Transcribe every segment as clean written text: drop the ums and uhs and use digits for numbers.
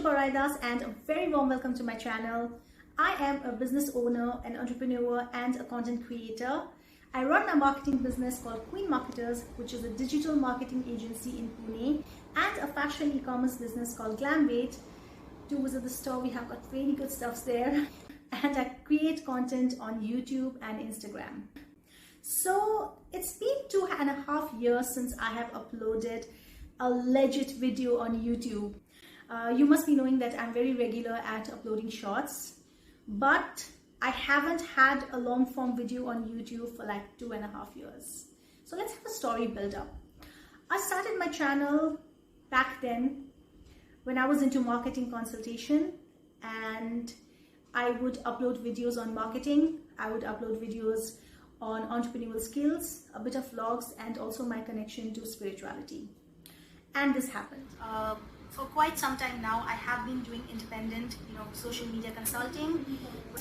Paraidas and a very warm welcome to my channel. I am a business owner, an entrepreneur and a content creator. I run a marketing business called Queen Marketers, which is a digital marketing agency in Pune, and a fashion e-commerce business called Glamweight. Do visit the store, we have got really good stuffs there. And I create content on YouTube and Instagram. So it's been 2.5 years since I have uploaded a legit video on YouTube. You must be knowing that I'm very regular at uploading shorts, but I haven't had a long form video on YouTube for like 2.5 years. So let's have a story build up. I started my channel back then when I was into marketing consultation, and I would upload videos on marketing. I would upload videos on entrepreneurial skills, a bit of vlogs, and also my connection to spirituality. And this happened. For quite some time now, I have been doing independent, social media consulting,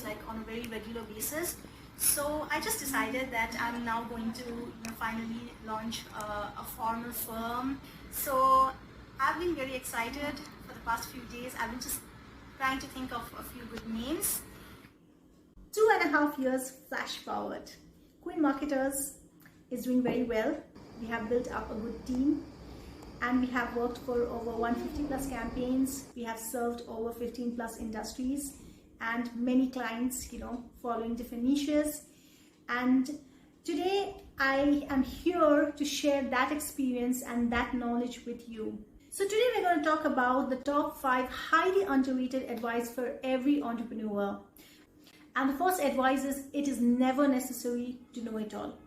like on a very regular basis. So I just decided that I'm now going to finally launch a formal firm. So I've been very excited for the past few days. I've been just trying to think of a few good names. 2.5 years flash forward. Queen Marketers is doing very well. We have built up a good team, and we have worked for over 150 plus campaigns. We have served over 15 plus industries and many clients, following different niches. And today I am here to share that experience and that knowledge with you. So today we're going to talk about the top 5 highly underrated advice for every entrepreneur. And the first advice is, it is never necessary to know it all.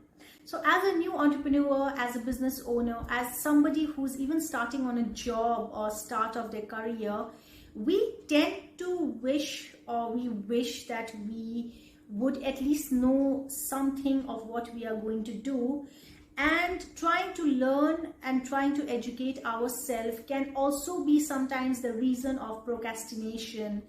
So as a new entrepreneur, as a business owner, as somebody who's even starting on a job or start of their career, we tend to wish that we would at least know something of what we are going to do. And trying to learn and trying to educate ourselves can also be sometimes the reason of procrastination.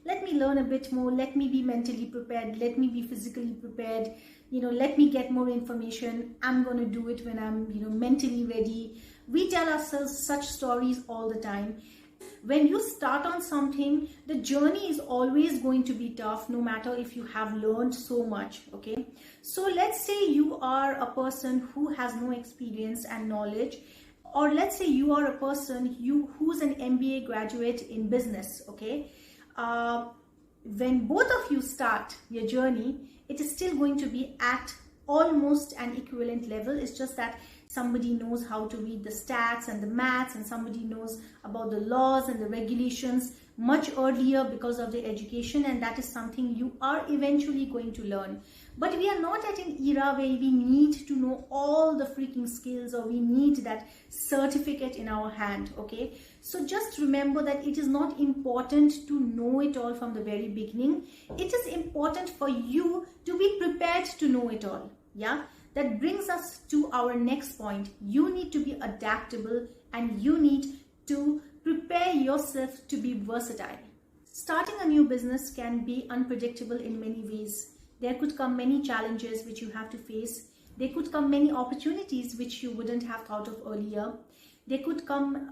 Let me learn a bit more, let me be mentally prepared, let me be physically prepared, let me get more information. I'm going to do it when I'm, mentally ready. We tell ourselves such stories all the time. When you start on something, the journey is always going to be tough, no matter if you have learned so much, okay? So let's say you are a person who has no experience and knowledge, or let's say you are a person who's an MBA graduate in business, okay? When both of you start your journey, it is still going to be at almost an equivalent level. It's just that somebody knows how to read the stats and the maths, and somebody knows about the laws and the regulations much earlier because of their education, and that is something you are eventually going to learn. But we are not at an era where we need to know all the freaking skills, or we need that certificate in our hand, okay? So just remember that it is not important to know it all from the very beginning. It is important for you to be prepared to know it all, yeah? That brings us to our next point. You need to be adaptable, and you need to prepare yourself to be versatile. Starting a new business can be unpredictable in many ways. There could come many challenges which you have to face. There could come many opportunities which you wouldn't have thought of earlier. There could come,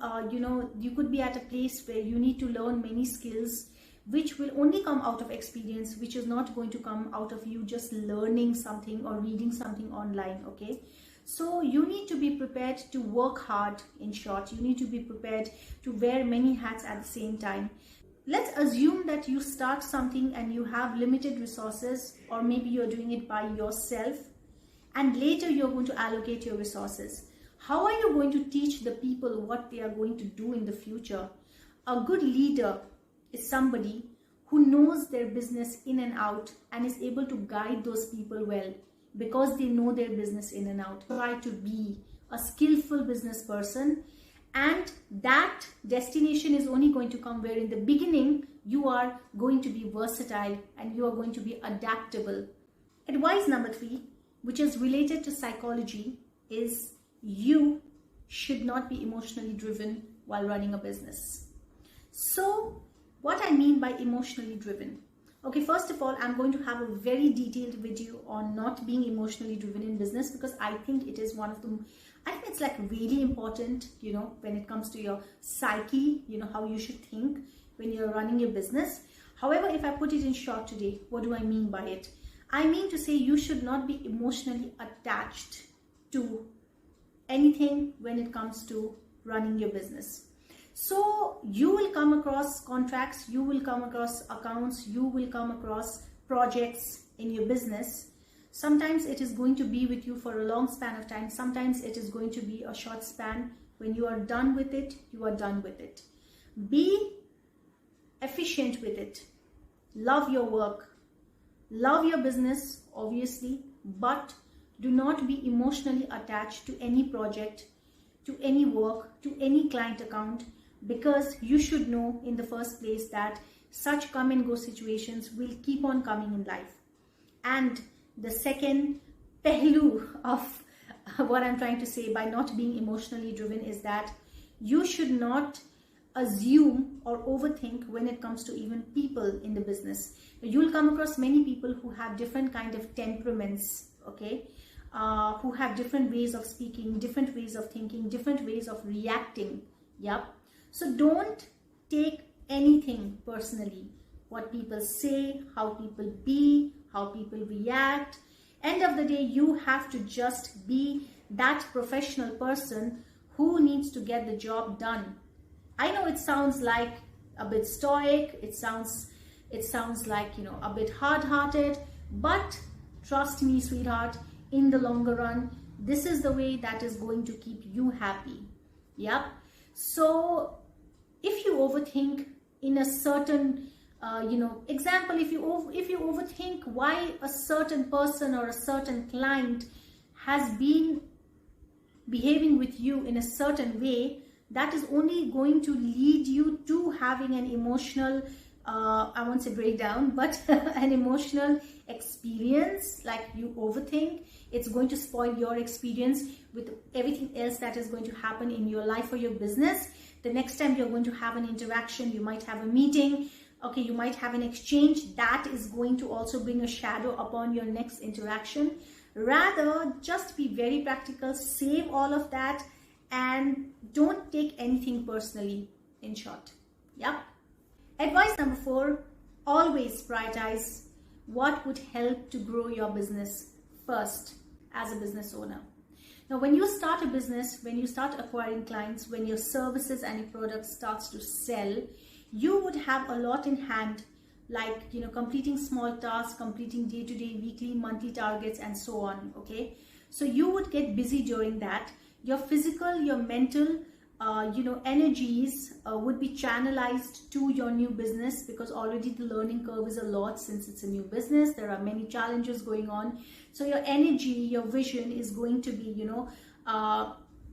you could be at a place where you need to learn many skills which will only come out of experience, which is not going to come out of you just learning something or reading something online, okay? So you need to be prepared to work hard. In short, you need to be prepared to wear many hats at the same time. Let's assume that you start something and you have limited resources, or maybe you're doing it by yourself, and later you're going to allocate your resources. How are you going to teach the people what they are going to do in the future? A good leader is somebody who knows their business in and out and is able to guide those people well, because they know their business in and out. Try to be a skillful business person, and that destination is only going to come where in the beginning you are going to be versatile and you are going to be adaptable. Advice number 3, which is related to psychology, is you should not be emotionally driven while running a business. So what I mean by emotionally driven. Okay, first of all, I'm going to have a very detailed video on not being emotionally driven in business, because I think it is one of the I think it's like really important, when it comes to your psyche, how you should think. when you're running your business. However, if I put it in short today, what do I mean by it? I mean to say you should not be emotionally attached to anything when it comes to running your business. So you will come across contracts, you will come across accounts, you will come across projects in your business. Sometimes it is going to be with you for a long span of time. Sometimes it is going to be a short span. When you are done with it, you are done with it. Be efficient with it. Love your work. Love your business, obviously, but do not be emotionally attached to any project, to any work, to any client account, because you should know in the first place that such come and go situations will keep on coming in life. And the second pehlu of what I'm trying to say by not being emotionally driven is that you should not assume or overthink when it comes to even people in the business. You'll come across many people who have different kind of temperaments, okay, who have different ways of speaking, different ways of thinking, different ways of reacting. Yep. So don't take anything personally. What people say, how people be, how people react. End of the day, you have to just be that professional person who needs to get the job done. I know it sounds like a bit stoic, it sounds like, a bit hard-hearted, but trust me, sweetheart, in the longer run, this is the way that is going to keep you happy. Yep. So if you overthink in a certain example, if you overthink why a certain person or a certain client has been behaving with you in a certain way, that is only going to lead you to having an emotional, I won't say breakdown, but an emotional experience. Like you overthink, it's going to spoil your experience with everything else that is going to happen in your life or your business. The next time you're going to have an interaction, you might have a meeting, okay, you might have an exchange, that is going to also bring a shadow upon your next interaction. Rather, just be very practical, save all of that, and don't take anything personally, in short. Yep. Advice number 4, always prioritize what would help to grow your business first as a business owner. Now, when you start a business, when you start acquiring clients, when your services and your products starts to sell, you would have a lot in hand, like, completing small tasks, completing day-to-day, weekly, monthly targets, and so on, okay? So you would get busy during that. Your physical, your mental, energies would be channelized to your new business, because already the learning curve is a lot since it's a new business. There are many challenges going on. So your energy, your vision is going to be,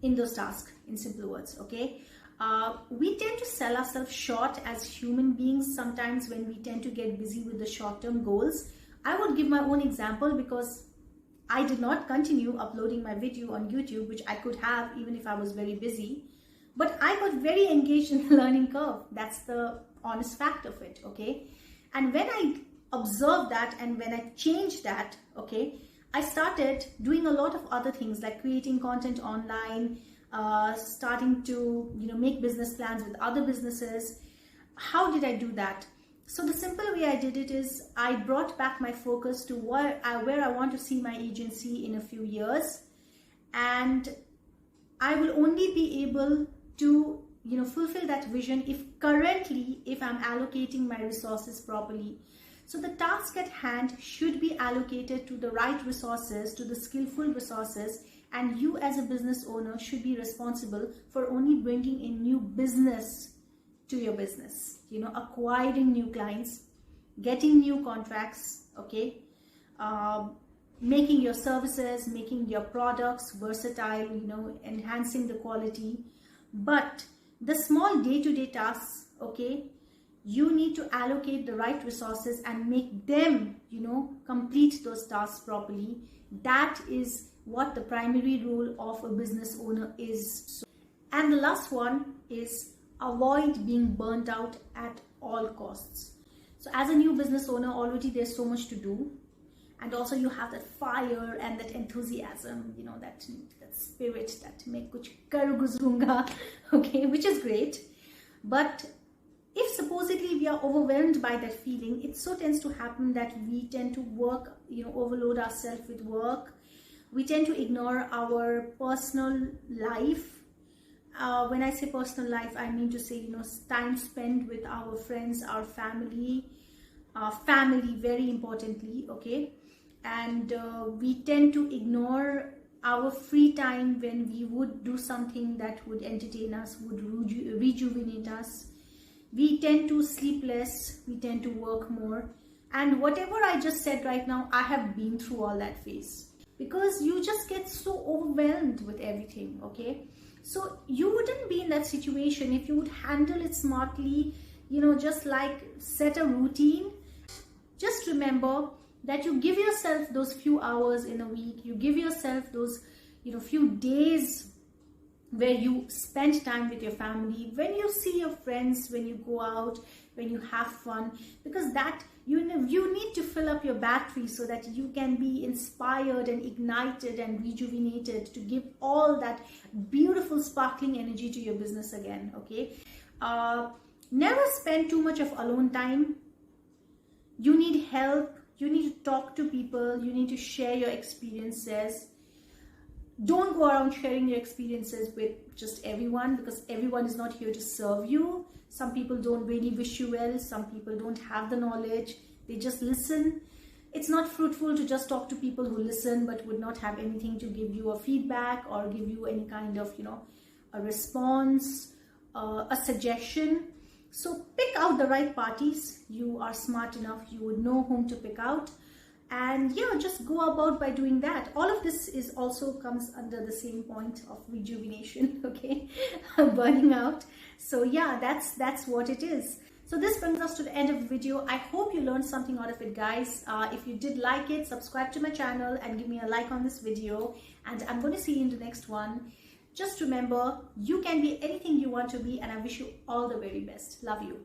in those tasks, in simple words, okay? We tend to sell ourselves short as human beings sometimes when we tend to get busy with the short-term goals. I would give my own example, because I did not continue uploading my video on YouTube, which I could have even if I was very busy. But I got very engaged in the learning curve. That's the honest fact of it, okay? And when I observed that and when I changed that, okay, I started doing a lot of other things like creating content online, starting to, make business plans with other businesses. How did I do that? So the simple way I did it is I brought back my focus to where I want to see my agency in a few years. And I will only be able to, fulfill that vision if I'm allocating my resources properly. So the task at hand should be allocated to the right resources, to the skillful resources, and you as a business owner should be responsible for only bringing in new business to your business, acquiring new clients, getting new contracts, okay, making your services, making your products versatile, enhancing the quality. But the small day-to-day tasks, okay, you need to allocate the right resources and make them, complete those tasks properly. That is what the primary role of a business owner is. And the last one is avoid being burnt out at all costs. So as a new business owner, already there's so much to do. And also you have that fire and that enthusiasm, that spirit that make kuch kar guzrunga, okay, which is great. But If supposedly we are overwhelmed by that feeling, it so tends to happen that we tend to work, overload ourselves with work. We tend to ignore our personal life. When I say personal life, I mean to say, time spent with our friends, our family, very importantly, okay? And we tend to ignore our free time when we would do something that would entertain us, would rejuvenate us. We tend to sleep less, we tend to work more. And whatever I just said right now, I have been through all that phase. Because you just get so overwhelmed with everything, okay? So you wouldn't be in that situation if you would handle it smartly, just like set a routine. Just remember that you give yourself those few hours in a week, you give yourself those, few days where you spend time with your family, when you see your friends, when you go out, when you have fun, because that, you need to fill up your battery so that you can be inspired and ignited and rejuvenated to give all that beautiful sparkling energy to your business again, okay? Never spend too much of alone time. You need help, you need to talk to people, you need to share your experiences. Don't go around sharing your experiences with just everyone, because everyone is not here to serve you. Some people don't really wish you well. Some people don't have the knowledge. They just listen. It's not fruitful to just talk to people who listen but would not have anything to give you a feedback or give you any kind of, a response, a suggestion. So pick out the right parties. You are smart enough. You would know whom to pick out. And just go about by doing that. All of this is also comes under the same point of rejuvenation, okay? Burning out. So yeah, that's what it is. So this brings us to the end of the video. I hope you learned something out of it, guys. If you did like it, subscribe to my channel and give me a like on this video. And I'm going to see you in the next one. Just remember, you can be anything you want to be, and I wish you all the very best. Love you.